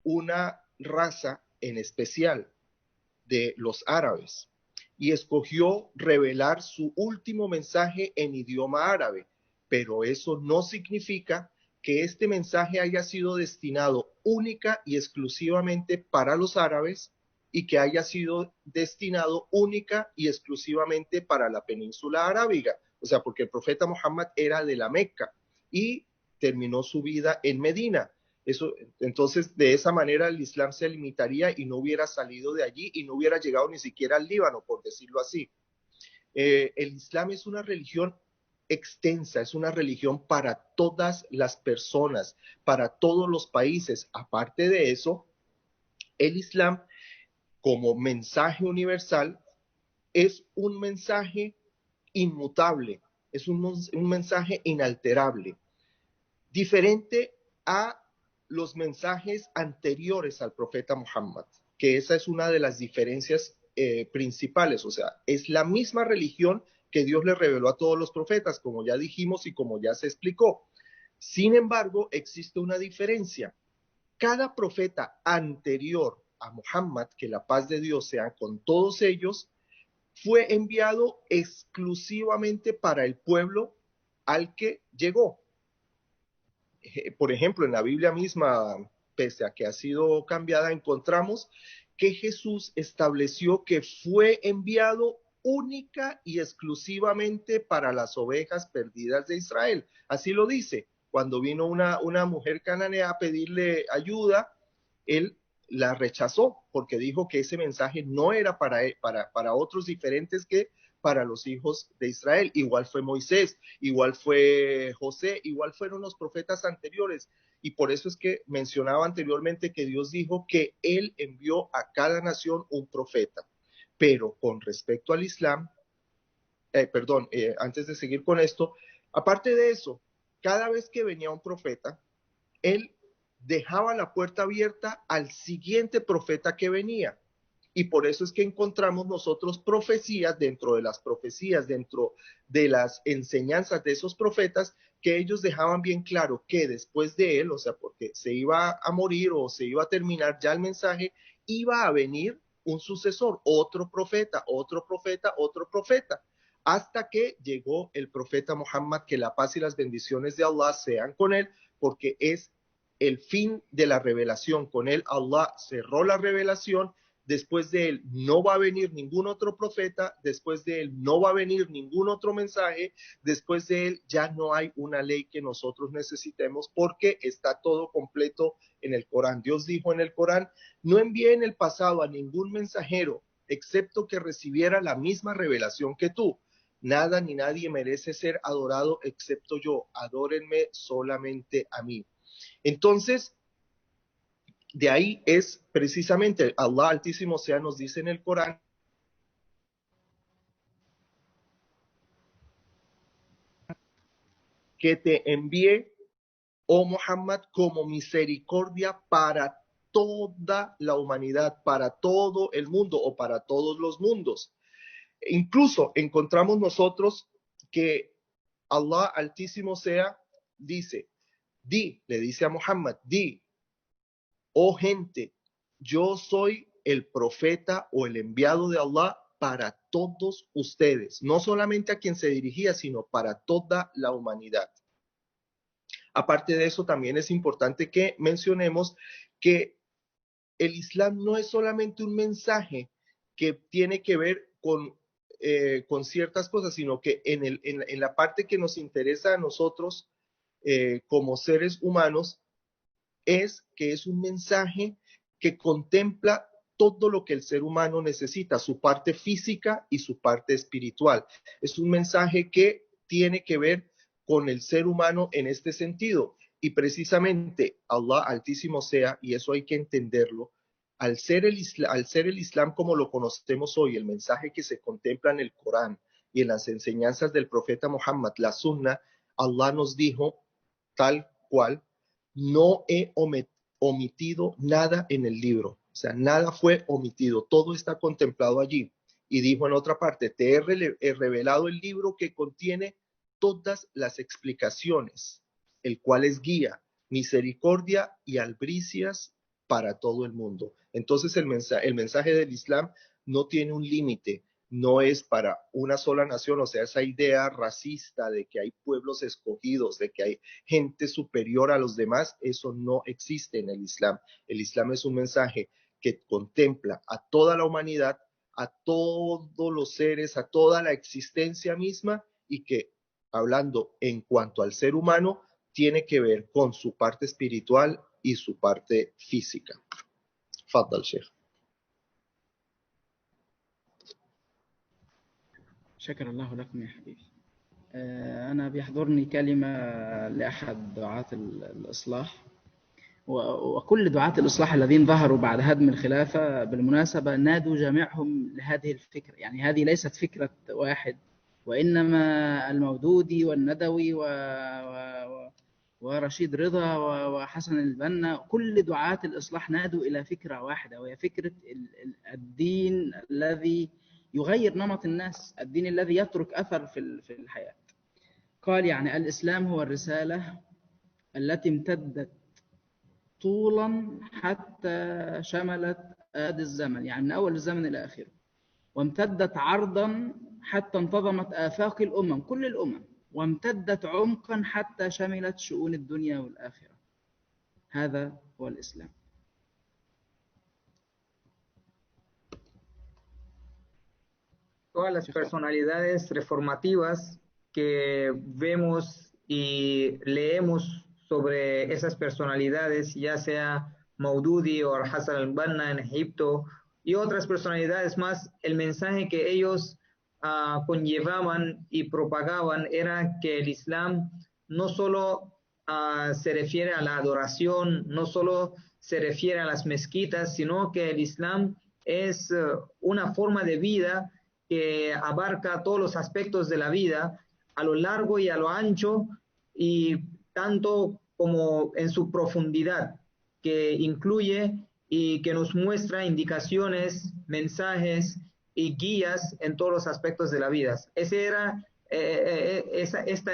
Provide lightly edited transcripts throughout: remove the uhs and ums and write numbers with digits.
una raza en especial de los árabes y escogió revelar su último mensaje en idioma árabe, pero eso no significa que este mensaje haya sido destinado única y exclusivamente para los árabes y que haya sido destinado única y exclusivamente para la península arábiga. O sea, porque el profeta Muhammad era de la Meca y terminó su vida en Medina. Eso, entonces, de esa manera el Islam se limitaría y no hubiera salido de allí y no hubiera llegado ni siquiera al Líbano, por decirlo así. El Islam es una religión extensa, es una religión para todas las personas, para todos los países. Aparte de eso, el Islam como mensaje universal es un mensaje inmutable, es un mensaje inalterable, diferente a los mensajes anteriores al profeta Muhammad, que esa es una de las diferencias principales. O sea, es la misma religión que Dios le reveló a todos los profetas, como ya dijimos y como ya se explicó. Sin embargo, existe una diferencia. Cada profeta anterior a Muhammad, que la paz de Dios sea con todos ellos, fue enviado exclusivamente para el pueblo al que llegó. Por ejemplo, en la Biblia misma, pese a que ha sido cambiada, encontramos que Jesús estableció que fue enviado única y exclusivamente para las ovejas perdidas de Israel. Así lo dice. Cuando vino una mujer cananea a pedirle ayuda, él la rechazó porque dijo que ese mensaje no era para otros diferentes que para los hijos de Israel. Igual fue Moisés, igual fue José, igual fueron los profetas anteriores. Y por eso es que mencionaba anteriormente que Dios dijo que Él envió a cada nación un profeta. Pero con respecto al Islam, antes de seguir con esto, aparte de eso, cada vez que venía un profeta, Él dejaba la puerta abierta al siguiente profeta que venía. Y por eso es que encontramos nosotros profecías, dentro de las enseñanzas de esos profetas, que ellos dejaban bien claro que después de él, o sea, porque se iba a morir o se iba a terminar ya el mensaje, iba a venir un sucesor, otro profeta, otro profeta, otro profeta, hasta que llegó el profeta Muhammad, que la paz y las bendiciones de Allah sean con él, porque es el fin de la revelación. Con él Allah cerró la revelación. Después de él no va a venir ningún otro profeta, después de él no va a venir ningún otro mensaje, después de él ya no hay una ley que nosotros necesitemos porque está todo completo en el Corán. Dios dijo en el Corán: no envié en el pasado a ningún mensajero excepto que recibiera la misma revelación que tú. Nada ni nadie merece ser adorado excepto yo. Adórenme solamente a mí. Entonces, de ahí es precisamente, Allah Altísimo sea nos dice en el Corán que te envié, oh Muhammad, como misericordia para toda la humanidad, para todo el mundo o para todos los mundos. Incluso encontramos nosotros que Allah Altísimo sea dice, le dice a Muhammad, oh gente, yo soy el profeta o el enviado de Allah para todos ustedes, no solamente a quien se dirigía, sino para toda la humanidad. Aparte de eso, también es importante que mencionemos que el Islam no es solamente un mensaje que tiene que ver con ciertas cosas, sino que en la parte que nos interesa a nosotros como seres humanos, es que es un mensaje que contempla todo lo que el ser humano necesita, su parte física y su parte espiritual. Es un mensaje que tiene que ver con el ser humano en este sentido. Y precisamente Allah Altísimo sea, y eso hay que entenderlo, al ser el Islam como lo conocemos hoy, el mensaje que se contempla en el Corán y en las enseñanzas del profeta Muhammad, la Sunna, Allah nos dijo tal cual: no he omitido nada en el libro. O sea, nada fue omitido, todo está contemplado allí. Y dijo en otra parte: te he revelado el libro que contiene todas las explicaciones, el cual es guía, misericordia y albricias para todo el mundo. Entonces el mensaje del Islam no tiene un límite, no es para una sola nación, o sea, esa idea racista de que hay pueblos escogidos, de que hay gente superior a los demás, eso no existe en el Islam. El Islam es un mensaje que contempla a toda la humanidad, a todos los seres, a toda la existencia misma, y que, hablando en cuanto al ser humano, tiene que ver con su parte espiritual y su parte física. Faddal, Sheikh. شكر الله لكم يا حبيبي. أنا بيحضرني كلمة لأحد دعاة الإصلاح، وكل دعاة الإصلاح الذين ظهروا بعد هدم الخلافة بالمناسبة نادوا جميعهم لهذه الفكرة. يعني هذه ليست فكرة واحد، وإنما المودودي والندوي ورشيد رضا وحسن البنا، كل دعاة الإصلاح نادوا إلى فكرة واحدة، وهي فكرة الدين الذي يغير نمط الناس، الدين الذي يترك أثر في الحياة. قال يعني الإسلام هو الرسالة التي امتدت طولا حتى شملت آد الزمن، يعني من أول الزمن إلى آخره، وامتدت عرضا حتى انتظمت آفاق الأمم، كل الأمم، وامتدت عمقا حتى شملت شؤون الدنيا والآخرة. هذا هو الإسلام. Todas las personalidades reformativas que vemos y leemos sobre esas personalidades, ya sea Maududi o Hassan al-Banna en Egipto y otras personalidades más, el mensaje que ellos conllevaban y propagaban era que el Islam no solo se refiere a la adoración, no solo se refiere a las mezquitas, sino que el Islam es una forma de vida que abarca todos los aspectos de la vida a lo largo y a lo ancho, y tanto como en su profundidad, que incluye y que nos muestra indicaciones, mensajes y guías en todos los aspectos de la vida. Esta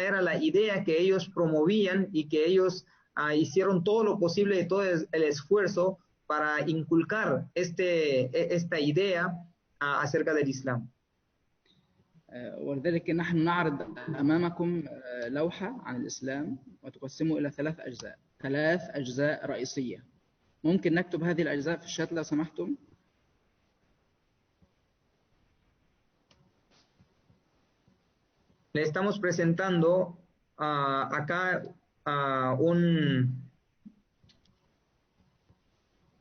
era la idea que ellos promovían y que ellos hicieron todo lo posible y todo el esfuerzo para inculcar esta idea acerca del Islam. ولذلك نحن نعرض أمامكم لوحة عن الإسلام وتقسمه إلى 3 أجزاء، 3 أجزاء رئيسية. ممكن نكتب هذه الأجزاء في الشات لو سمحتم؟ Le estamos presentando acá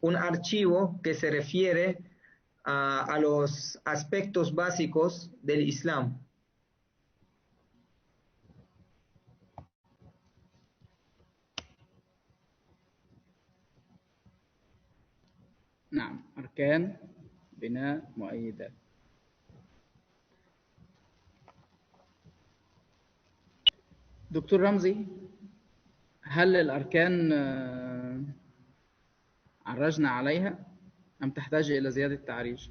un archivo que se refiere a los aspectos básicos del Islam. نعم، أركان بناء مؤيدات. دكتور رمزي، هل الأركان عرجنا عليها أم تحتاج إلى زيادة تعريج؟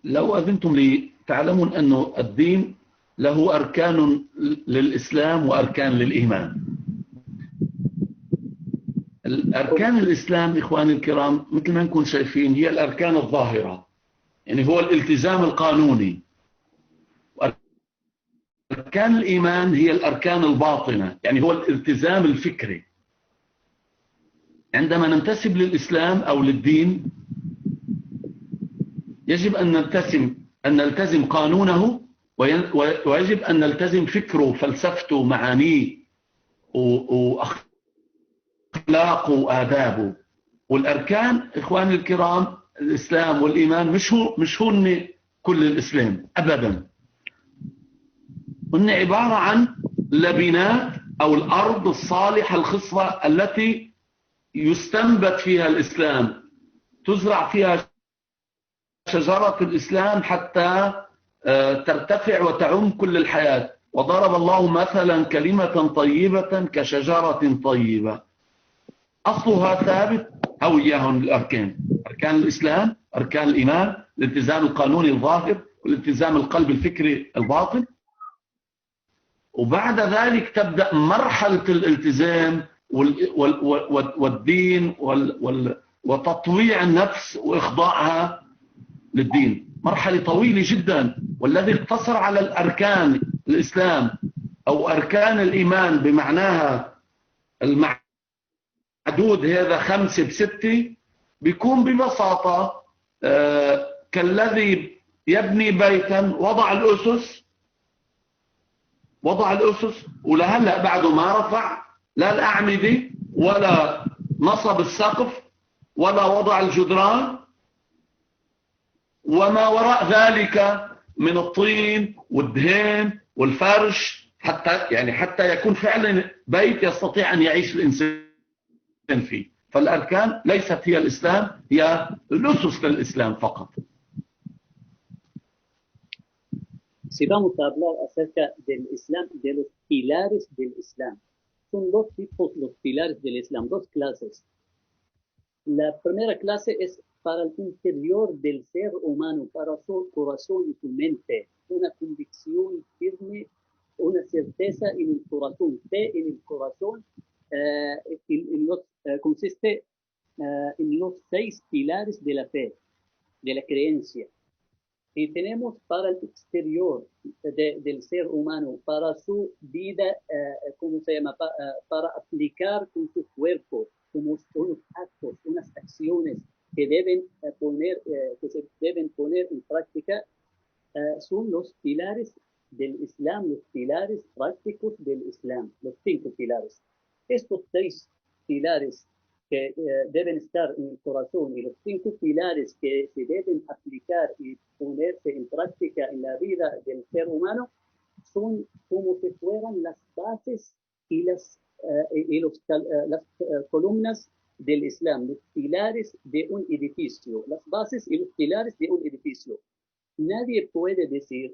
لو أذنتم لي، تعلمون أنه الدين له أركان للإسلام وأركان للإيمان. الأركان الإسلام إخواني الكرام مثل ما نكون شايفين هي الأركان الظاهرة، يعني هو الالتزام القانوني. أركان الإيمان هي الأركان الباطنة، يعني هو الالتزام الفكري. عندما ننتسب للإسلام أو للدين يجب أن نلتزم قانونه، ويجب أن نلتزم فكره، فلسفته، معانيه وأخلاقه وآدابه. والأركان إخواني الكرام الإسلام والإيمان مش هن كل الإسلام أبدا، هن عبارة عن لبنات أو الأرض الصالحة الخصبة التي يستنبت فيها الإسلام، تزرع فيها شجرة الإسلام حتى ترتفع وتعم كل الحياة. وضرب الله مثلا كلمة طيبة كشجرة طيبة أصلها ثابت، أو إياهم الأركان، أركان الإسلام، أركان الإيمان، الالتزام القانوني الظاهر والالتزام القلب الفكري الباطن. وبعد ذلك تبدأ مرحلة الالتزام والدين وتطويع النفس وإخضاعها للدين. مرحلة طويلة جدا، والذي اقتصر على الأركان الإسلام أو أركان الإيمان بمعناها المعدود هذا 5 ب6 بيكون ببساطة كالذي يبني بيتا وضع الأسس ولهلأ بعده ما رفع لا الأعمدة ولا نصب السقف ولا وضع الجدران وما وراء ذلك من الطين والدهان والفرش، حتى يكون فعلا بيت يستطيع أن يعيش الإنسان فيه. فالأركان ليست هي الإسلام، هي الأسس للإسلام فقط. Si vamos a hablar acerca del Islam, de los pilares del Islam, son dos tipos los pilares del Islam, dos clases. La primera clase es para el interior del ser humano, para su corazón y su mente, una convicción firme, una certeza en el corazón, fe en el corazón, consiste en los 6 pilares de la fe, de la creencia. Y tenemos para el exterior del ser humano, para su vida, para aplicar con su cuerpo, como unos actos, unas acciones que se deben poner en práctica, son los pilares del Islam, los pilares prácticos del Islam, los 5 pilares. Estos 6 pilares que deben estar en el corazón y los 5 pilares que se deben aplicar y ponerse en práctica en la vida del ser humano son como si fueran las bases y las columnas del Islam, los pilares de un edificio, las bases y los pilares de un edificio. Nadie puede decir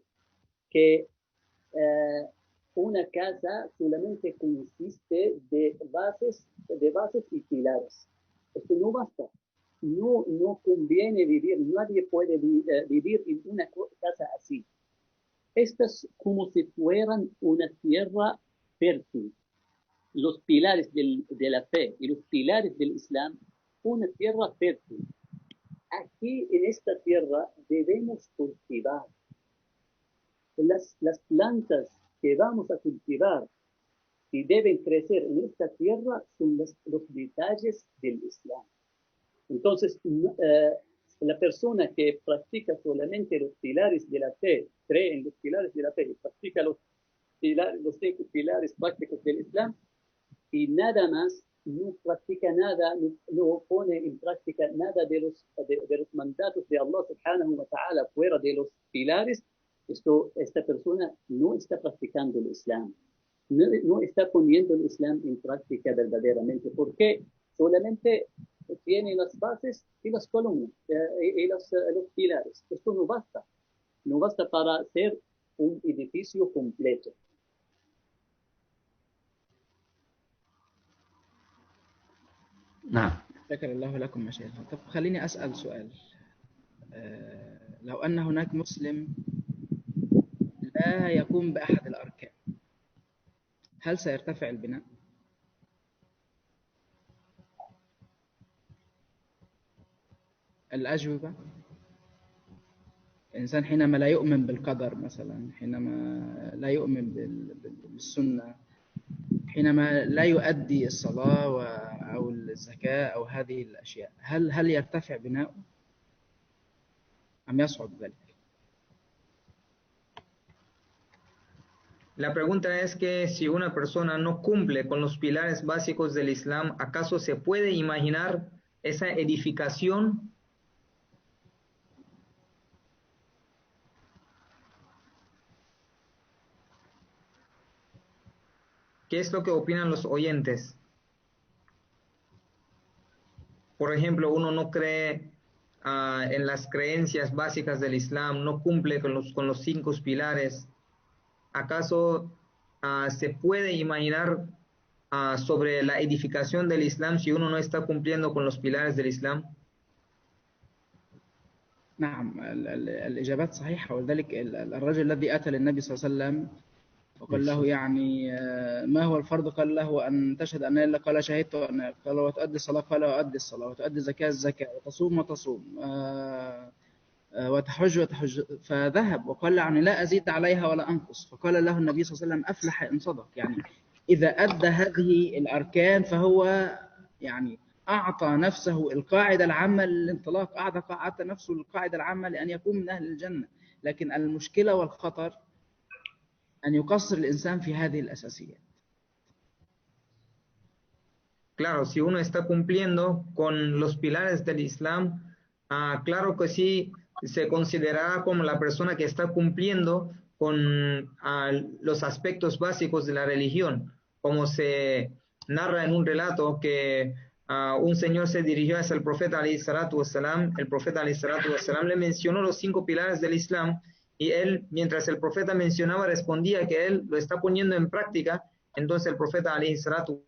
que una casa solamente consiste de bases y pilares. Esto no basta. No conviene vivir, nadie puede vivir en una casa así. Estas como si fueran una tierra fértil. Los pilares de la fe y los pilares del Islam, una tierra fértil. Aquí en esta tierra debemos cultivar. Las plantas que vamos a cultivar y deben crecer en esta tierra son los detalles del Islam. Entonces, la persona que practica solamente los pilares de la fe, cree en los pilares de la fe y practica los 5 pilares prácticos del Islam y nada más, no practica nada, no pone en práctica nada de los mandatos de Allah subhanahu wa ta'ala fuera de los pilares, esta persona no está practicando el Islam, no está poniendo el Islam en práctica verdaderamente, porque solamente tiene las bases y las columnas y los pilares. Esto no basta para ser un edificio completo. نعم. شكر الله لكم مشايخنا. طب خليني أسأل سؤال. لو أن هناك مسلم لا يقوم بأحد الأركان، هل سيرتفع البناء؟ الأجوبة: الإنسان حينما لا يؤمن بالقدر مثلا، حينما لا يؤمن بالسنة، حينما لا يؤدي الصلاة أو الزكاة أو هذه الأشياء، هل يرتفع بناؤه أم يصعد ذلك؟ La pregunta es que si una persona no cumple con los pilares básicos del Islam, ¿acaso se puede imaginar esa edificación? ¿Qué es lo que opinan los oyentes? Por ejemplo, uno no cree en las creencias básicas del Islam, no cumple con los 5 pilares. ¿Acaso se puede imaginar sobre la edificación del Islam si uno no está cumpliendo con los pilares del Islam? نعم، الإجابات صحيحة. ولذلك الرجل الذي أتى للنبي صلى الله عليه وسلم وقال له يعني ما هو الفرض؟ قال له أن تشهد أن لا إله إلا الله، قال شهدت، قال وتؤدي الصلاة، قال وأؤدي الصلاة، وتؤدي الزكاة، وتصوم وتحج، فذهب وقال يعني لا أزيد عليها ولا أنقص. فقال له النبي صلى الله عليه وسلم أفلح إن صدق، يعني إذا أدى هذه الأركان فهو يعني أعطى نفسه القاعدة العامة للانطلاق، أعطى نفسه القاعدة العامة لأن يكون من أهل الجنة. لكن المشكلة والخطر أن يقصر الإنسان في هذه الأساسيات. Claro, si uno está cumpliendo con los pilares del Islam, claro que sí se considerará como la persona que está cumpliendo con los aspectos básicos de la religión, como se narra en un relato que un señor se dirigió hacia el profeta alayhi salatu wassalam, el profeta alayhi salatu wassalam le mencionó los 5 pilares del Islam, y él, mientras el profeta mencionaba, respondía que él lo está poniendo en práctica. Entonces el profeta alayhi salatu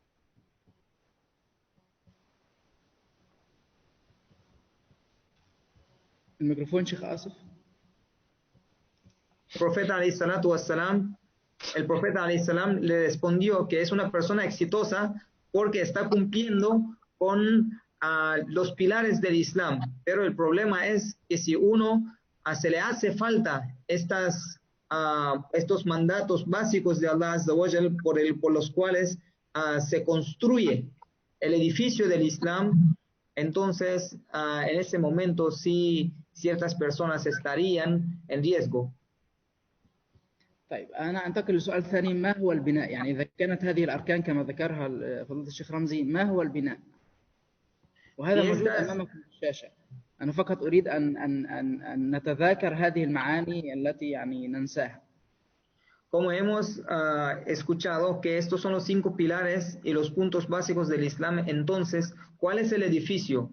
الميكروفون شيخ آسف. el profeta alayhi salam le respondió que es una persona exitosa porque está cumpliendo con los pilares del Islam. Pero el problema es que si uno se le hace falta estos mandatos básicos de Allah Azza wa Jal por los cuales se construye el edificio del Islam, entonces en ese momento sí ciertas personas estarían en riesgo. طيب أنا أنتقل لسؤال ثاني، ما هو البناء؟ يعني إذا كانت هذه الأركان كما ذكرها فضيلة الشيخ رمزي، ما هو البناء؟ وهذا موجود أمامكم في الشاشة. أنا فقط أريد أن نتذاكر هذه المعاني التي يعني ننساها. Como hemos escuchado que estos son los 5 pilares y los puntos básicos del Islam, entonces, ¿cuál es el edificio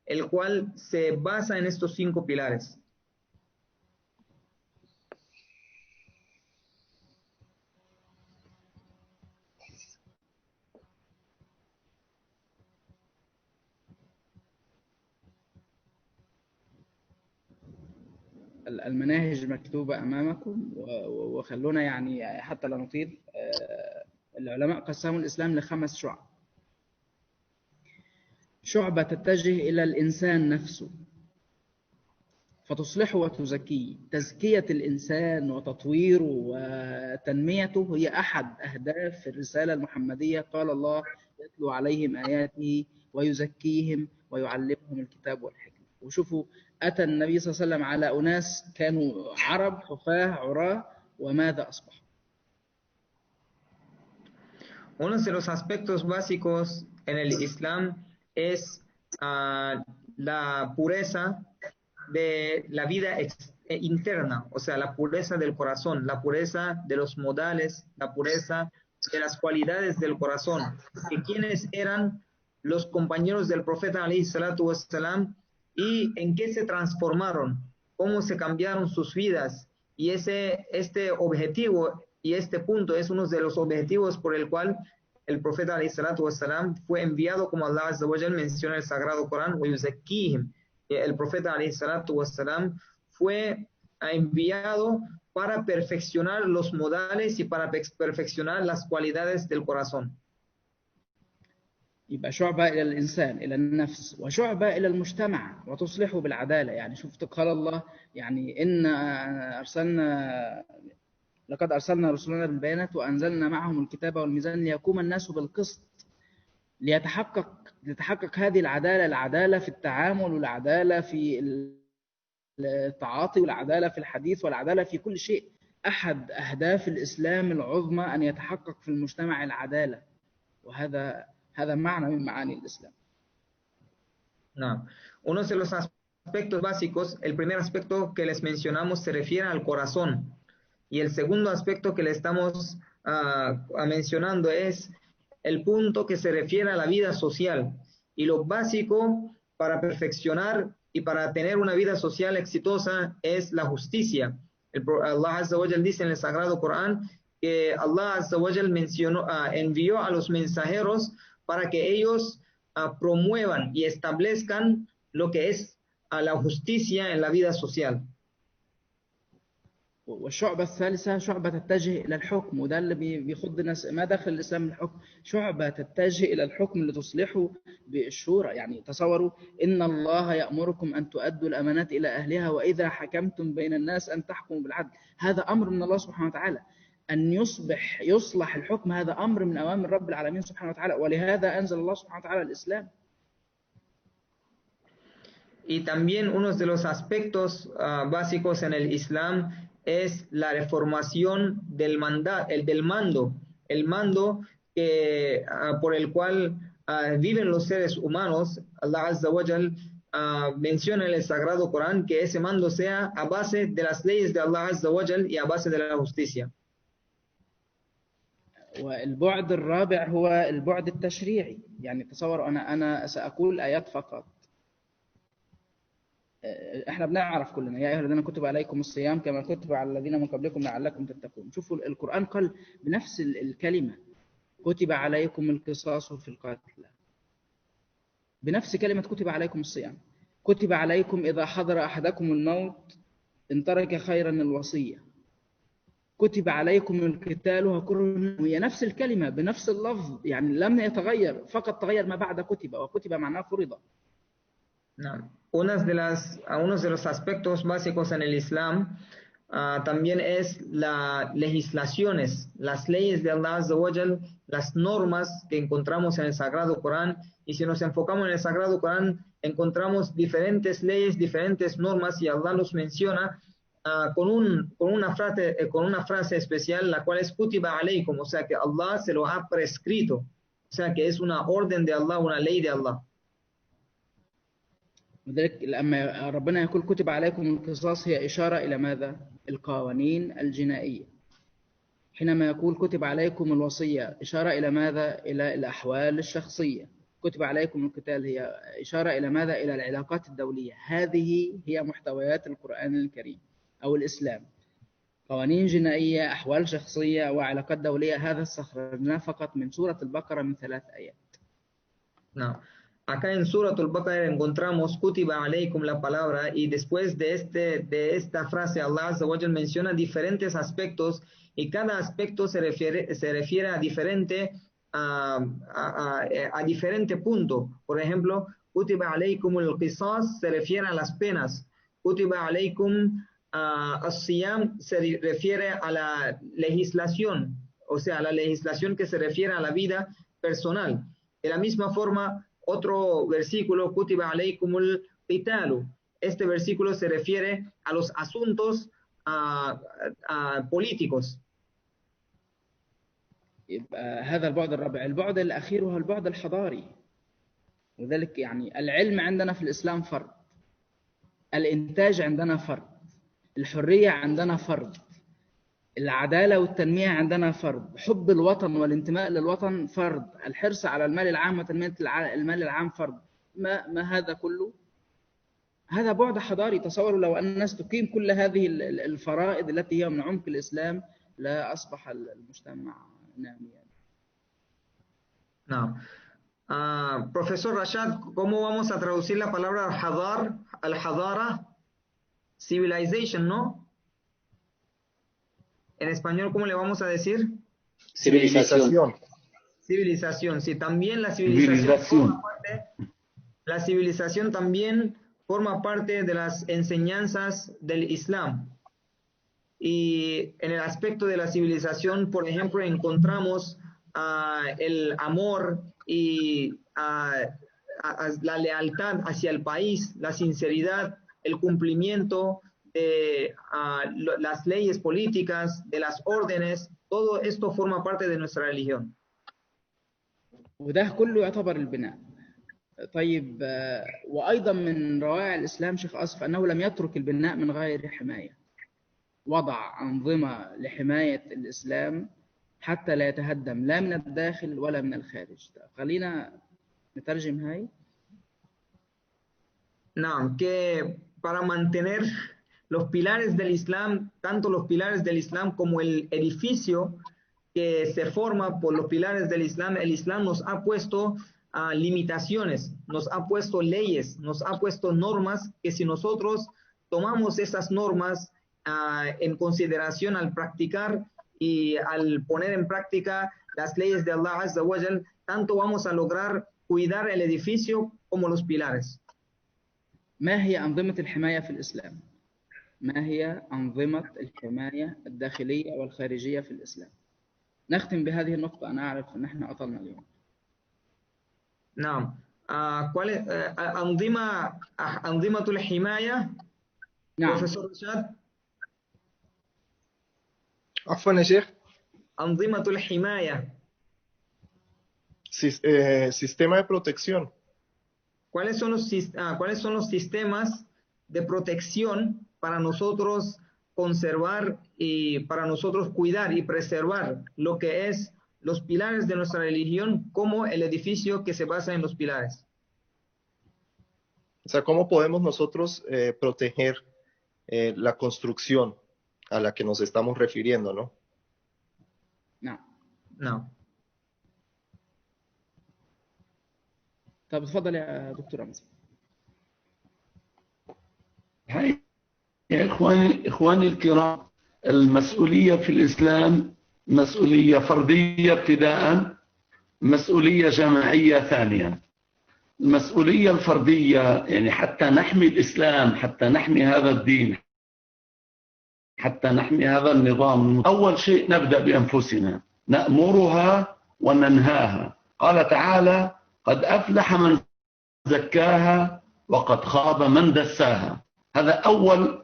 el cual se basa en estos 5 pilares? المناهج مكتوبة أمامكم، وخلونا يعني حتى لا نطيل. العلماء قسموا الإسلام ل5 شعب. شعبة تتجه إلى الإنسان نفسه فتصلحه وتزكيه. تزكية الإنسان وتطويره وتنميته هي أحد أهداف الرسالة المحمدية. قال الله يتلو عليهم آياته ويزكيهم ويعلمهم الكتاب والحكمة. وشوفوا أتى النبي صلى الله عليه وسلم على أناس كانوا عرب حفاة عراة، وماذا أصبحوا؟ Uno de los aspectos básicos en el Islam es la pureza de la vida interna, o sea, la pureza del corazón, la pureza de los modales, la pureza de las cualidades del corazón. Que quienes eran los compañeros del profeta alayhi salatu wassalam y en qué se transformaron, cómo se cambiaron sus vidas. Y este objetivo y este punto es uno de los objetivos por el cual el profeta alayhi salatu wassalam fue enviado, como Allah Azza wa Jal menciona en el Sagrado Corán, el profeta alayhi salatu wassalam fue enviado para perfeccionar los modales y para perfeccionar las cualidades del corazón. يبقى شعبة إلى الإنسان، إلى النفس، وشعبة إلى المجتمع وتصلحه بالعدالة. يعني شفت قال الله يعني لقد أرسلنا رسلنا بالبيانات وأنزلنا معهم الكتاب والميزان ليقوم الناس بالقسط، لتحقق هذه العدالة في التعامل، والعدالة في التعاطي، والعدالة في الحديث، والعدالة في كل شيء. أحد أهداف الإسلام العظمى أن يتحقق في المجتمع العدالة، وهذا معنى من معاني الإسلام. No. Uno de los aspectos básicos, el primer aspecto que les mencionamos se refiere al corazón, y el segundo aspecto que le estamos mencionando es el punto que se refiere a la vida social. Y lo básico para perfeccionar y para tener una vida social exitosa es la justicia. Allah Azza wa Jal dice en el Sagrado Corán que Allah Azza wa Jal envió a los mensajeros para que ellos promuevan y establezcan lo que es la justicia en la vida social. والشعبة الثالثة شعبة تتجه إلى الحكم، وده اللي بيخض الناس. ما دخل الإسلام الحكم؟ شعبة تتجه إلى الحكم لتصلحوا بالشورى. يعني تصوروا إن الله يأمركم أن تؤدوا الأمانات إلى أهلها وإذا حكمتم بين الناس أن تحكموا بالعدل. هذا أمر من الله سبحانه وتعالى. أن يصلح الحكم، هذا أمر من أوامر رب العالمين سبحانه وتعالى، ولهذا أنزل الله سبحانه وتعالى الإسلام. Y también uno de los aspectos básicos en el Islam es la reformación del mando, el mando que, por el cual viven los seres humanos. Allah Azza wa Jal menciona en el Sagrado Corán que ese mando sea a base de las leyes de Allah Azza wa Jal y a base de la justicia. والبعد الرابع هو البعد التشريعي. يعني تصور أنا سأقول آيات فقط. احنا بنعرف كلنا يا ايها الذين كتب عليكم الصيام كما كتب على الذين من قبلكم لعلكم تتقون. شوفوا القرآن قال بنفس الكلمة كتب عليكم القصاص في القتلى، بنفس كلمة كتب عليكم الصيام. كتب عليكم إذا حضر أحدكم الموت إن ترك خيرا الوصية. كتب عليكم القتال وكره، هي نفس الكلمة بنفس اللفظ، يعني لم يتغير، فقط تغير ما بعد كتب، وكتب معناه فرض. No. Unos de los aspectos básicos en el Islam también es las legislaciones, las leyes de Allah Azza wa Jal, las normas que encontramos en el Sagrado Corán. Y si nos enfocamos en el Sagrado Corán, encontramos diferentes leyes, diferentes normas, y Allah los menciona con una frase especial, la cual es kutiba alaykum, o sea que Allah se lo ha prescrito, o sea que es una orden de Allah, una ley de Allah. وذلك لما ربنا يقول كتب عليكم القصاص هي إشارة إلى ماذا؟ القوانين الجنائية. حينما يقول كتب عليكم الوصية إشارة إلى ماذا؟ إلى الأحوال الشخصية. كتب عليكم القتال هي إشارة إلى ماذا؟ إلى العلاقات الدولية. هذه هي محتويات القرآن الكريم أو الإسلام. قوانين جنائية، أحوال شخصية، وعلاقات دولية. هذا استخرجناه فقط من سورة البقرة من 3 آيات. No. Acá en Surat al-Baqarah encontramos Kutiba alaykum la palabra, y después de esta frase Allah Azza wa Jal menciona diferentes aspectos, y cada aspecto se refiere a diferente diferente punto. Por ejemplo, Kutiba alaykum al-Qisas se refiere a las penas. Kutiba alaykum as-Siyam se refiere a la legislación, o sea, a la legislación que se refiere a la vida personal. De la misma forma, otro versículo, Kutiba alaykumul qitalu. Este versículo se refiere a los asuntos políticos. هذا البعد الرابع. البعد الأخير هو البعد الحضاري. وذلك يعني العلم عندنا في الإسلام فرض، الإنتاج عندنا فرض، الحرية عندنا فرض، العدالة والتنمية عندنا فرض، حب الوطن والانتماء للوطن فرض، الحرص على المال العام وتنمية المال العام فرض. ما هذا كله؟ هذا بعد حضاري. تصوروا لو أن الناس تقيم كل هذه الفرائض التي هي من عمق الإسلام لا أصبح المجتمع ناميا. No. Profesor Rashad, ¿cómo vamos a traducir la palabra al-hadara? Civilization, ¿no? En español, ¿cómo le vamos a decir? Civilización. Civilización. Sí, también la civilización también forma parte de las enseñanzas del Islam. Y en el aspecto de la civilización, por ejemplo, encontramos el amor y la lealtad hacia el país, la sinceridad, el cumplimiento de las leyes políticas, de las órdenes. Todo esto forma parte de nuestra religión. وده كله يعتبر البناء. طيب، وأيضا من روائع الإسلام شيخ أصف أنه لم يترك البناء من غير حماية. وضع أنظمة لحماية الإسلام حتى لا يتهدم لا من الداخل ولا من الخارج. خلينا نترجم هاي. نعم، que para mantener los pilares del Islam, tanto los pilares del Islam como el edificio que se forma por los pilares del Islam, el Islam nos ha puesto limitaciones, nos ha puesto leyes, nos ha puesto normas, que si nosotros tomamos esas normas en consideración al practicar y al poner en práctica las leyes de Allah Azza wa Jal, tanto vamos a lograr cuidar el edificio como los pilares. ما هي أنظمة الحماية في الإسلام؟ ما هي أنظمة الحماية الداخلية والخارجية في الإسلام؟ نختم بهذه النقطة، أنا أعرف أن احنا أطلنا اليوم. نعم. أنظمة الحماية. نعم. بروفيسور رشاد. عفوا يا شيخ. أنظمة الحماية. Sistema de protección. ¿Cuáles son los sistemas de protección para nosotros conservar y para nosotros cuidar y preservar lo que es los pilares de nuestra religión como el edificio que se basa en los pilares? O sea, ¿cómo podemos nosotros proteger la construcción a la que nos estamos refiriendo, no? No. No. طب تفضل يا دكتور رمزي. يا إخواني الكرام، المسؤولية في الإسلام مسؤولية فردية ابتداء، مسؤولية جماعية ثانيا. المسؤولية الفردية يعني حتى نحمي الإسلام، حتى نحمي هذا الدين، حتى نحمي هذا النظام، أول شيء نبدأ بأنفسنا، نأمرها وننهاها. قال تعالى: قد أفلح من زكاها وقد خاب من دساها. هذا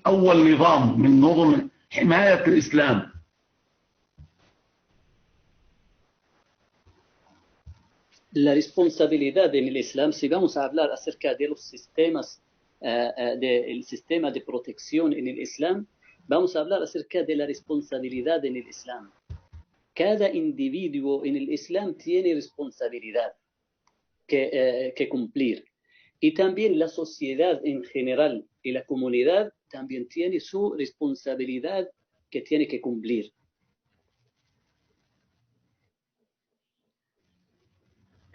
أول نظام من نظم حماية الإسلام. La responsabilidad en el Islam, si vamos a hablar acerca de los sistemas, del sistema de protección en el Islam, vamos a hablar acerca de la responsabilidad en el Islam. Cada individuo en el Islam tiene responsabilidad que cumplir. Y también la sociedad en general y la comunidad también tiene su responsabilidad que tiene que cumplir.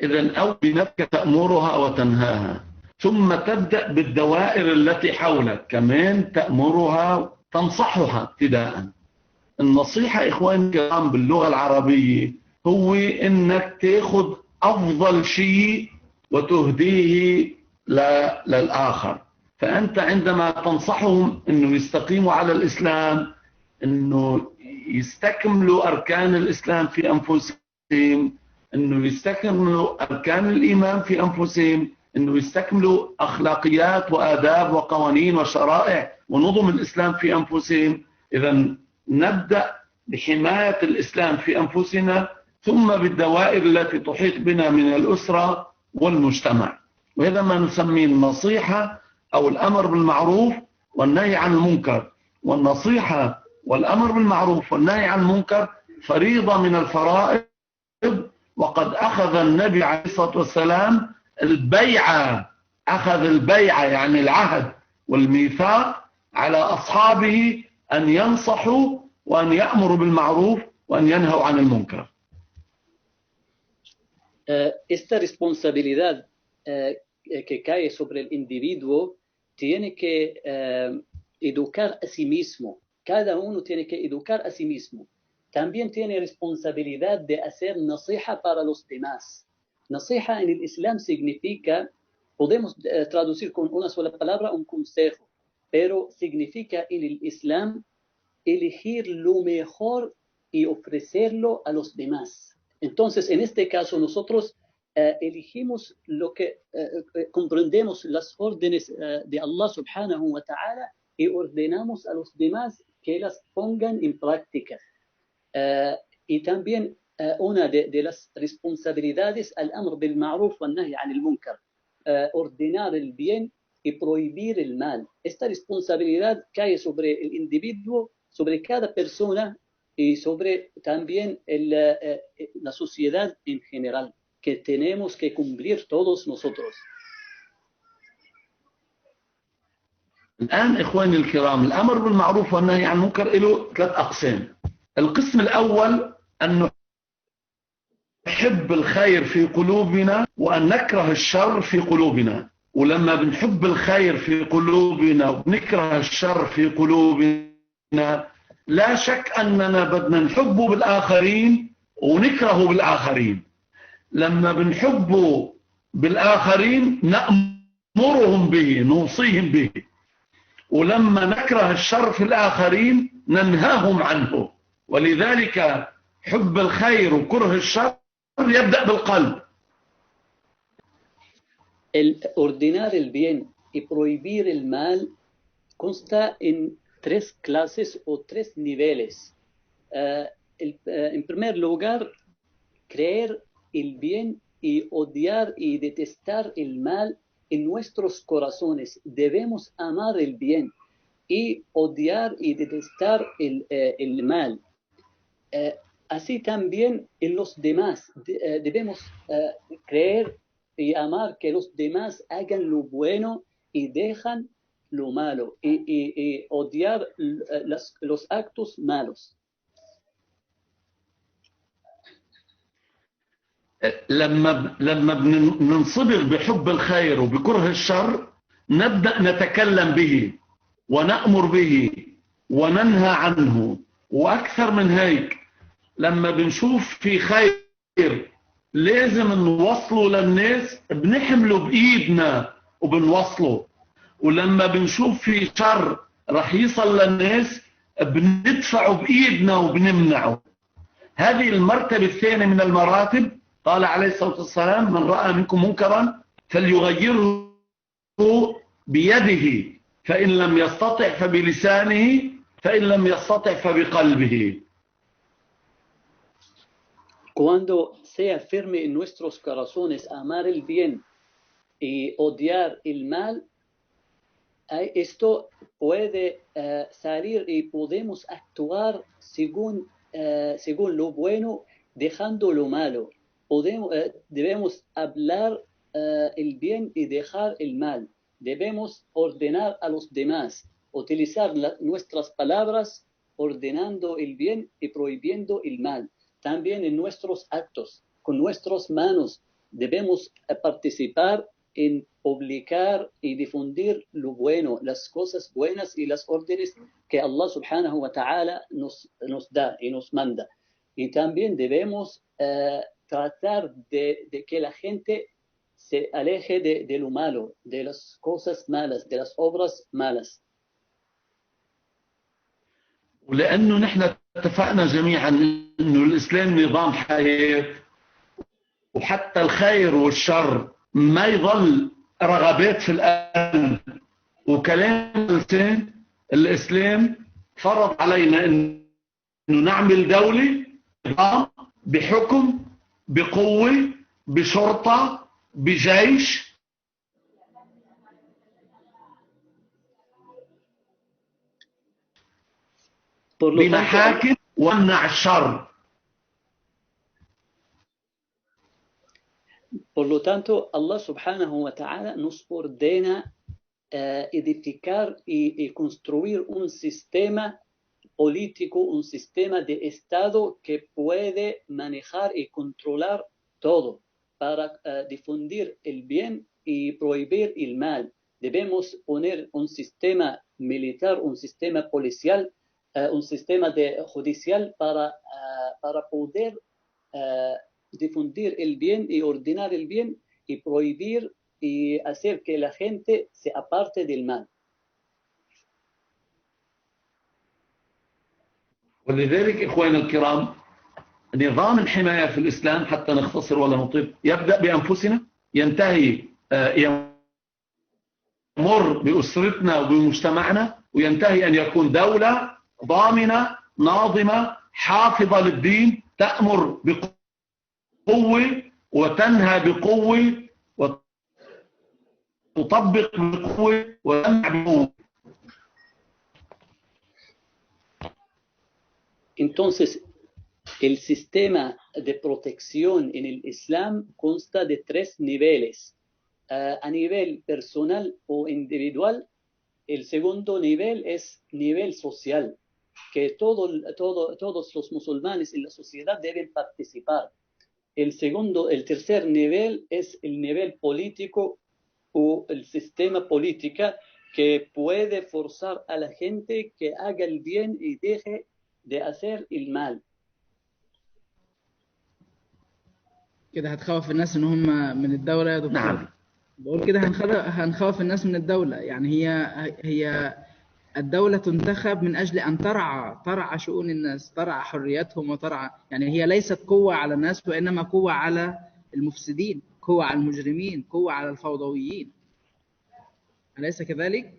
إذن أول بنفسك تأمرها وتنهاها، ثم تبدأ بالدوائر التي حولك كمان تأمرها تنصحها ابتداء. النصيحة إخواني الكرام باللغة العربية هو إنك تأخذ أفضل شيء وتهديه للآخر. فأنت عندما تنصحهم إنه يستقيموا على الإسلام، إنه يستكملوا أركان الإسلام في أنفسهم، إنه يستكملوا أركان الإيمان في أنفسهم، إنه يستكملوا أخلاقيات وآداب وقوانين وشرائع ونظم الإسلام في أنفسهم. إذن نبدأ بحماية الإسلام في أنفسنا، ثم بالدوائر التي تحيط بنا من الأسرة والمجتمع. وهذا ما نسميه النصيحة أو الأمر بالمعروف والنهي عن المنكر. والنصيحة والأمر بالمعروف والنهي عن المنكر فريضة من الفرائض، وقد أخذ النبي عليه الصلاة والسلام البيعة، أخذ البيعة يعني العهد والميثاق على أصحابه أن ينصحوا وأن يأمروا بالمعروف وأن ينهوا عن المنكر. Esta responsabilidad que cae sobre el individuo tiene que educar a sí mismo. Cada uno tiene que educar a sí mismo. También tiene responsabilidad de hacer nasiha para los demás. Nasiha en el Islam significa, podemos traducir con una sola palabra, un consejo, pero significa en el Islam elegir lo mejor y ofrecerlo a los demás. Entonces, en este caso, nosotros elegimos lo que comprendemos las órdenes de Allah subhanahu wa ta'ala y ordenamos a los demás que las pongan en práctica. Y también una de las responsabilidades al-amr bil ma'ruf wa nahy anil munkar, ordenar el bien y prohibir el mal. Esta responsabilidad cae sobre el individuo, sobre cada persona y sobre también la sociedad en general, que tenemos que cumplir todos nosotros. الآن إخواني الكرام، الأمر بالمعروف والنهي عن المنكر له 3 أقسام. القسم الأول أن نحب الخير في قلوبنا وأن نكره الشر في قلوبنا. ولما بنحب الخير في قلوبنا وبنكره الشر في قلوبنا لا شك أننا بدنا نحبه بالآخرين ونكرهه بالآخرين. لما بنحبه بالآخرين نأمرهم به، نوصيهم به، ولما نكره الشر في الآخرين ننهاهم عنه. ولذلك حب الخير وكره الشر يبدأ بالقلب. El ordenar el bien y prohibir el mal consta en tres clases o tres niveles. En primer lugar, creer el bien y odiar y detestar el mal en nuestros corazones. Debemos amar el bien y odiar y detestar el mal. Así también en los demás. Debemos creer y amar que los demás hagan lo bueno y dejan lo malo, y odiar los actos malos. لما بننصبغ بحب الخير وبكره الشر نبدأ نتكلم به ونأمر به وننهى عنه. وأكثر من هيك، لما بنشوف في خير لازم نوصله للناس بنحمله بإيدنا وبنوصله، ولما بنشوف في شر رح يصل للناس بندفعه بإيدنا وبنمنعه. هذه المرتبة الثانية من المراتب. قال عليه الصلاة والسلام: من رأى منكم منكرا فليغيره بيده، فإن لم يستطع فبلسانه، فإن لم يستطع فبقلبه. Cuando sea firme en nuestros corazones amar el bien y odiar el mal, esto puede salir y podemos actuar según lo bueno, dejando lo malo. Debemos hablar el bien y dejar el mal. Debemos ordenar a los demás, utilizar nuestras palabras ordenando el bien y prohibiendo el mal. También en nuestros actos, con nuestras manos, debemos participar en publicar y difundir lo bueno, las cosas buenas y las órdenes que Allah subhanahu wa ta'ala nos da y nos manda. Y también debemos tratar de que la gente se aleje de lo malo, de las cosas malas, de las obras malas. ولأنه نحن اتفقنا جميعا أنه الإسلام نظام حياة، وحتى الخير والشر ما يظل رغبات في القلب وكلام اللسان. الإسلام فرض علينا أنه نعمل دولة، نظام، بحكم، بقوة، بشرطة، بجيش، بمحاكم، ومنع الشر. Por lo tanto, Allah subhanahu wa ta'ala nos ordena edificar y construir un sistema político, un sistema de Estado que puede manejar y controlar todo para difundir el bien y prohibir el mal. Debemos poner un sistema militar, un sistema policial, un sistema judicial para poder difundir el bien y ordenar el bien y prohibir y hacer que la gente se aparte del mal. ولذلك إخواني الكرام، نظام الحماية في الإسلام، حتى نختصر ولا نطيل، يبدأ بأنفسنا، ينتهي يمر بأسرتنا وبمجتمعنا، وينتهي أن يكون دولة ضامنة ناظمة حافظة للدين، تأمر بقوة وتنهى بقوة وتطبق بقوة وتمنع بقوة. Entonces, el sistema de protección en el Islam consta de tres niveles. A nivel personal o individual, el segundo nivel es nivel social, que todos los musulmanes en la sociedad deben participar. El tercer nivel es el nivel político o el sistema política, que puede forzar a la gente que haga el bien y deje de hacer el mal. كده هتخوف الناس ان هم من الدولة يا دكتور؟ نعم. بقول كده هنخوف الناس من الدولة، يعني هي الدولة تنتخب من أجل أن ترعى شؤون الناس، ترعى حرياتهم وترعى، يعني هي ليست قوة على الناس وإنما قوة على المفسدين، قوة على المجرمين، قوة على الفوضويين، أليس كذلك؟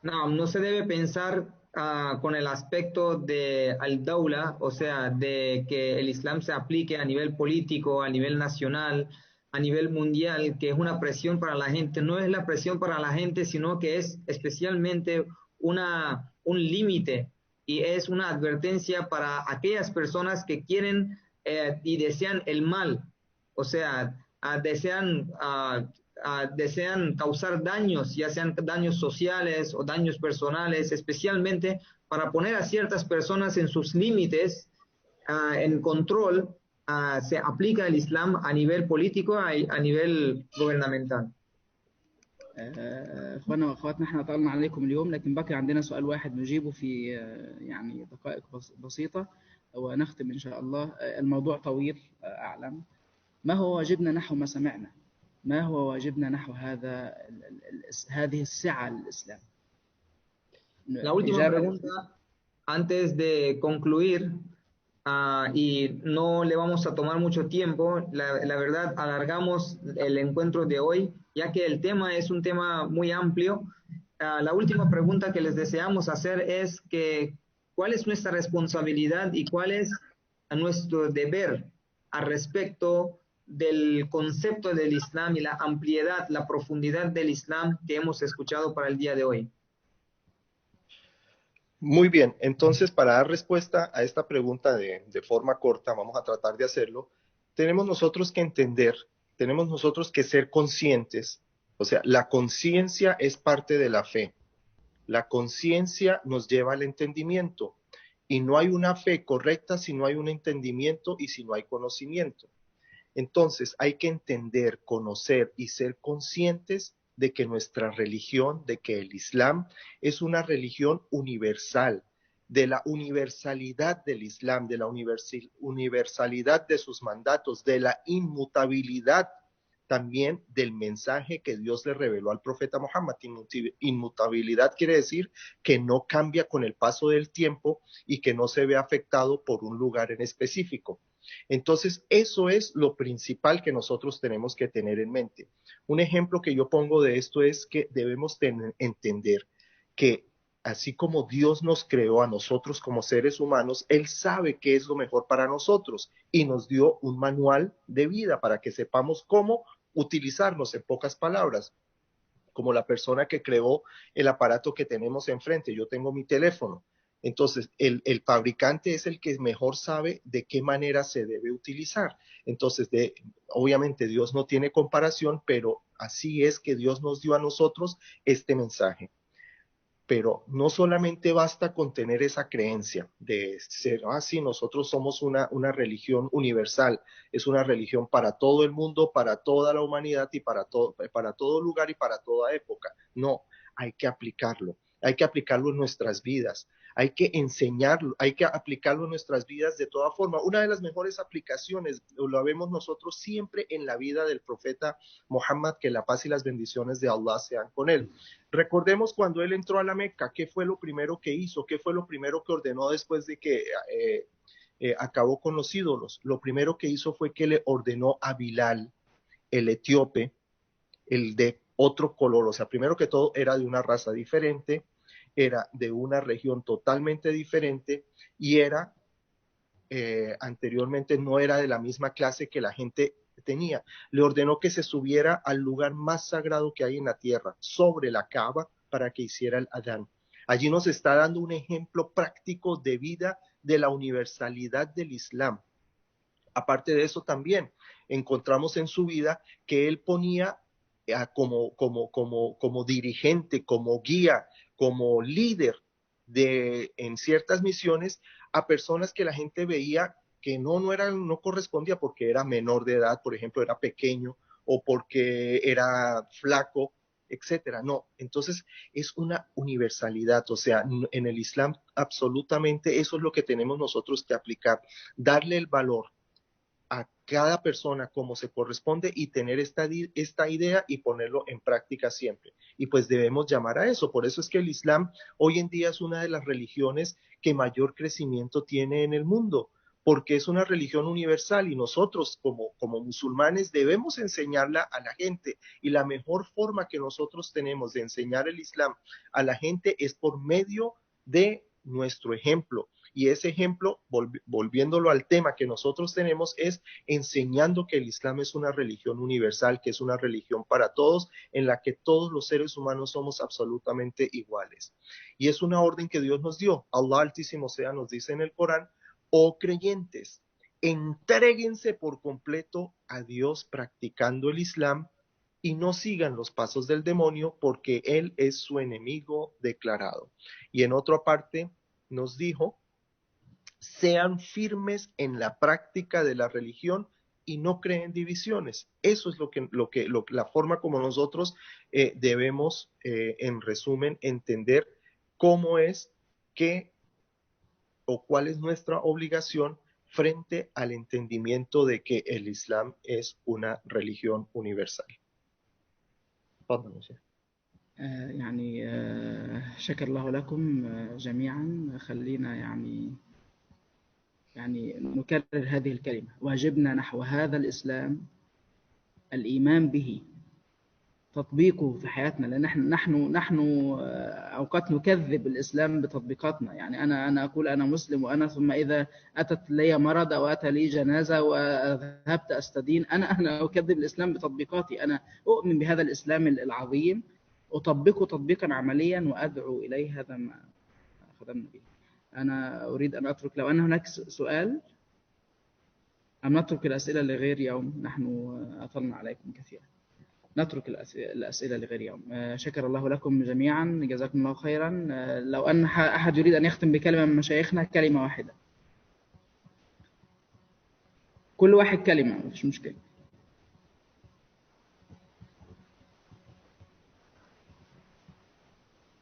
No se debe pensar con el aspecto de al-Dawla, o sea, de que el Islam se aplique a nivel político, a nivel nacional, a nivel mundial, que es una presión para la gente. No es la presión para la gente, sino que es especialmente un límite y es una advertencia para aquellas personas que quieren y desean el mal, o sea, desean causar daños, ya sean daños sociales o daños personales, especialmente para poner a ciertas personas en sus límites, en control, se aplica el Islam a nivel político, a nivel gubernamental. اخوانا واخواتنا، احنا طالنا عليكم اليوم، لكن بقي عندنا سؤال واحد نجيبه في يعني دقائق بسيطة ونختم ان شاء الله. الموضوع طويل اعلم. ما هو واجبنا نحو ما سمعنا؟ ما هو واجبنا نحو هذه السعة للإسلام؟ La última pregunta, antes de concluir, y no le vamos a tomar mucho tiempo, la verdad alargamos el encuentro de hoy, ya que el tema es un tema muy amplio. La última pregunta que les deseamos hacer es que ¿cuál es nuestra responsabilidad y cuál es nuestro deber al respecto del concepto del Islam y la ampliedad, la profundidad del Islam que hemos escuchado para el día de hoy? Muy bien, entonces para dar respuesta a esta pregunta de forma corta, vamos a tratar de hacerlo, tenemos nosotros que entender, tenemos nosotros que ser conscientes, o sea, la conciencia es parte de la fe, la conciencia nos lleva al entendimiento y no hay una fe correcta si no hay un entendimiento y si no hay conocimiento. Entonces hay que entender, conocer y ser conscientes de que nuestra religión, de que el Islam es una religión universal, de la universalidad del Islam, de la universalidad de sus mandatos, de la inmutabilidad también del mensaje que Dios le reveló al profeta Muhammad. Inmutabilidad quiere decir que no cambia con el paso del tiempo y que no se ve afectado por un lugar en específico. Entonces, eso es lo principal que nosotros tenemos que tener en mente. Un ejemplo que yo pongo de esto es que debemos entender que así como Dios nos creó a nosotros como seres humanos, Él sabe qué es lo mejor para nosotros y nos dio un manual de vida para que sepamos cómo utilizarnos, en pocas palabras, como la persona que creó el aparato que tenemos enfrente. Yo tengo mi teléfono. Entonces, el fabricante es el que mejor sabe de qué manera se debe utilizar. Entonces, obviamente Dios no tiene comparación, pero así es que Dios nos dio a nosotros este mensaje. Pero no solamente basta con tener esa creencia de ser, sí, nosotros somos una religión universal, es una religión para todo el mundo, para toda la humanidad y para todo lugar y para toda época. No, hay que aplicarlo en nuestras vidas. Hay que enseñarlo, hay que aplicarlo en nuestras vidas de toda forma. Una de las mejores aplicaciones lo vemos nosotros siempre en la vida del profeta Muhammad, que la paz y las bendiciones de Allah sean con él. Recordemos cuando él entró a la Meca, ¿qué fue lo primero que hizo? ¿Qué fue lo primero que ordenó después de que acabó con los ídolos? Lo primero que hizo fue que le ordenó a Bilal, el etíope, el de otro color, o sea, primero que todo era de una raza diferente, era de una región totalmente diferente y era, anteriormente no era de la misma clase que la gente tenía. Le ordenó que se subiera al lugar más sagrado que hay en la tierra, sobre la Kaaba, para que hiciera el Adán. Allí nos está dando un ejemplo práctico de vida de la universalidad del Islam. Aparte de eso también encontramos en su vida que él ponía como dirigente, como guía, como líder en ciertas misiones a personas que la gente veía que no correspondía porque era menor de edad, por ejemplo, era pequeño o porque era flaco, etcétera. No, entonces es una universalidad, o sea, en el Islam absolutamente eso es lo que tenemos nosotros que aplicar, darle el valor a cada persona como se corresponde y tener esta idea y ponerlo en práctica siempre. Y pues debemos llamar a eso. Por eso es que el Islam hoy en día es una de las religiones que mayor crecimiento tiene en el mundo, porque es una religión universal y nosotros como musulmanes debemos enseñarla a la gente. Y la mejor forma que nosotros tenemos de enseñar el Islam a la gente es por medio de nuestro ejemplo. Y ese ejemplo, volviéndolo al tema que nosotros tenemos, es enseñando que el Islam es una religión universal, que es una religión para todos, en la que todos los seres humanos somos absolutamente iguales. Y es una orden que Dios nos dio. Allah Altísimo Sea nos dice en el Corán: oh creyentes, entréguense por completo a Dios practicando el Islam y no sigan los pasos del demonio, porque él es su enemigo declarado. Y en otra parte nos dijo: sean firmes en la práctica de la religión y no creen divisiones. Eso es la forma como nosotros debemos, en resumen, entender cómo es que o cuál es nuestra obligación frente al entendimiento de que el Islam es una religión universal. يعني شكر الله لكم جميعا. خلينا يعني نكرر هذه الكلمة: واجبنا نحو هذا الإسلام الإيمان به، تطبيقه في حياتنا، لأن نحن أوقات نكذب الإسلام بتطبيقاتنا. يعني أنا أقول أنا مسلم، وأنا ثم إذا أتت لي مرض أو أتى لي جنازة وذهبت أستدين، أنا أكذب الإسلام بتطبيقاتي. أنا أؤمن بهذا الإسلام العظيم، أطبقه تطبيقا عمليا وأدعو إليه. هذا ما خدمنا به. أنا أريد أن أترك، لو أن هناك سؤال، أم نترك الأسئلة لغير يوم؟ نحن أطلنا عليكم كثيرا. نترك الأسئلة لغير يوم. شكر الله لكم جميعا، جزاكم الله خيرا. لو أن أحد يريد أن يختم بكلمة من مشايخنا، كلمة واحدة، كل واحد كلمة، مفيش مشكلة.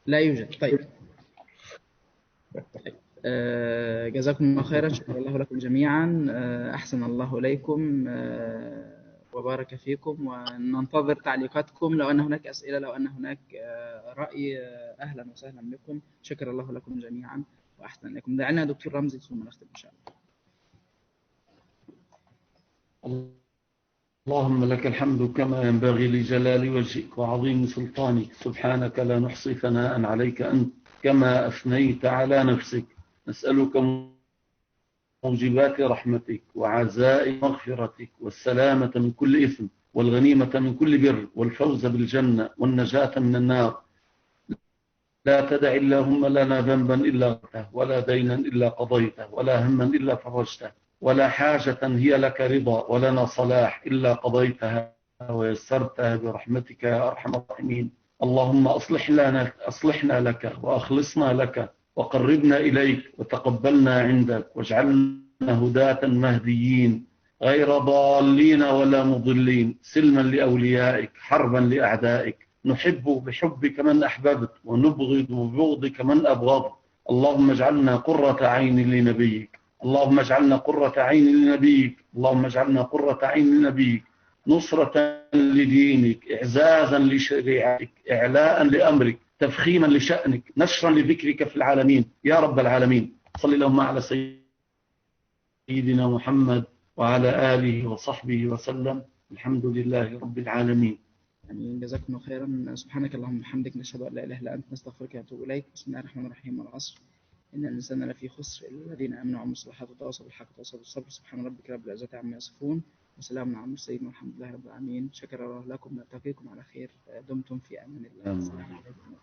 لا يوجد. طيب. جزاكم الله خيرا، شكر الله لكم جميعا، أحسن الله إليكم وبارك فيكم، وننتظر تعليقاتكم. لو أن هناك أسئلة، لو أن هناك رأي، أهلا وسهلا بكم. شكر الله لكم جميعا وأحسن إليكم. دعنا دكتور رمزي ثم نختم إن شاء الله. اللهم لك الحمد كما ينبغي لجلال وجهك وعظيم سلطانك، سبحانك لا نحصي ثناء عليك أنت كما أثنيت على نفسك. نسألك موجبات رحمتك وعزائم مغفرتك والسلامة من كل إثم والغنيمة من كل بر والفوز بالجنة والنجاة من النار. لا تدع اللهم لنا ذنبا إلا غفرته، ولا دينا إلا قضيته، ولا هما إلا فرجته، ولا حاجة هي لك رضا ولنا صلاح إلا قضيتها ويسرتها برحمتك يا أرحم الراحمين. اللهم أصلحنا لك وأخلصنا لك وقربنا إليك وتقبلنا عندك، واجعلنا هداة مهديين غير ضالين ولا مضلين، سلما لأوليائك حربا لأعدائك. نحب بحبك من أحببت ونبغض ببغضك من أبغض. اللهم اجعلنا قرة عين لنبيك، اللهم اجعلنا قرة عين لنبيك، اللهم اجعلنا قرة عين لنبيك، نصرة لدينك، إعزازا لشريعتك، إعلاء لأمرك، تفخيما لشأنك، نشرا لذكرك في العالمين يا رب العالمين. صلى اللهم على سيدنا محمد وعلى آله وصحبه وسلم. الحمد لله رب العالمين. يعني جزاكم الله خيرا. سبحانك اللهم وبحمدك، نشهد أن لا إله إلا أنت، نستغفرك ونتوب إليك. بسم الله الرحمن الرحيم. والعصر إن الإنسان لفي خسر إلا الذين آمنوا وعملوا الصالحات وتواصوا بالحق وتواصوا بالصبر. سبحان ربك رب العزة عما يصفون، وسلام على المرسلين والحمد لله رب العالمين. شكر الله لكم، نلتقيكم على خير. دمتم في أمان الله. السلام عليكم.